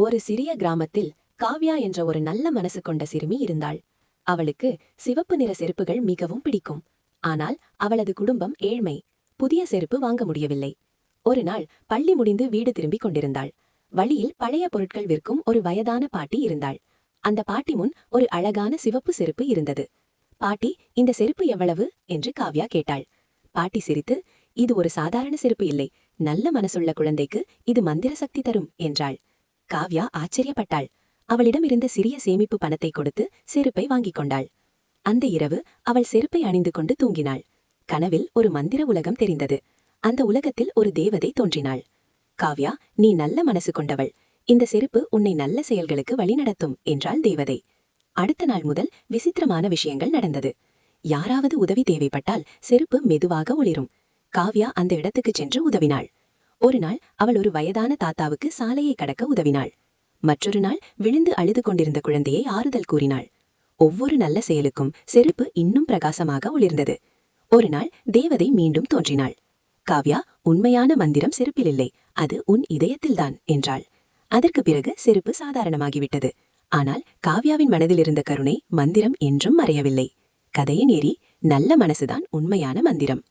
ஒரு சிறிய கிராமத்தில் காவ்யா என்ற ஒரு நல்ல மனசு கொண்ட சிறுமி இருந்தாள். அவளுக்கு சிவப்பு நிற செருப்புகள் மிகவும் பிடிக்கும். ஆனால் அவளது குடும்பம் ஏழ்மை. புதிய செருப்பு வாங்க முடியவில்லை. ஒரு நாள் பள்ளி முடிந்து வீடு திரும்பிக் கொண்டிருந்தாள். வழியில் பழைய பொருட்கள் விற்கும் ஒரு வயதான பாட்டி இருந்தாள். அந்த பாட்டி முன் ஒரு அழகான சிவப்பு செருப்பு இருந்தது. பாட்டி, இந்த செருப்பு எவ்வளவு என்று காவ்யா கேட்டாள். பாட்டி சிரித்து, இது ஒரு சாதாரண செருப்பு இல்லை, நல்ல மனசுள்ள குழந்தைக்கு இது மந்திர சக்தி தரும் என்றாள். காவ்யா ஆச்சரியப்பட்டாள். அவளிடம் இருந்த சிறிய சேமிப்பு பணத்தை கொடுத்து செருப்பை வாங்கிக் கொண்டாள். அந்த இரவு அவள் செருப்பை அணிந்து கொண்டு தூங்கினாள். கனவில் ஒரு மந்திர உலகம் தெரிந்தது. அந்த உலகத்தில் ஒரு தேவதை தோன்றினாள். காவ்யா, நீ நல்ல மனசு கொண்டவள், இந்த செருப்பு உன்னை நல்ல செயல்களுக்கு வழிநடத்தும் என்றாள் தேவதை. அடுத்த நாள் முதல் விசித்திரமான விஷயங்கள் நடந்தது. யாராவது உதவி தேவைப்பட்டால் செருப்பு மெதுவாக ஒளிரும். காவ்யா அந்த இடத்துக்கு சென்று உதவினாள். ஒரு நாள் அவள் ஒரு வயதான தாத்தாவுக்கு சாலையை கடக்க உதவினாள். மற்றொரு நாள் விழுந்து அழுது கொண்டிருந்த குழந்தையை ஆறுதல் கூறினாள். ஒவ்வொரு நல்ல செயலுக்கும் செருப்பு இன்னும் பிரகாசமாக ஒளிர்ந்தது. ஒரு நாள் தேவதை மீண்டும் தோன்றினாள். காவ்யா, உண்மையான மந்திரம் செருப்பில் இல்லை, அது உன் இதயத்தில்தான் என்றாள். அதற்கு பிறகு செருப்பு சாதாரணமாகிவிட்டது. ஆனால் காவ்யாவின் மனதில் இருந்த கருணை மந்திரம் என்றும் மறையவில்லை. கதையின் ஏறி, நல்ல மனசுதான் உண்மையான மந்திரம்.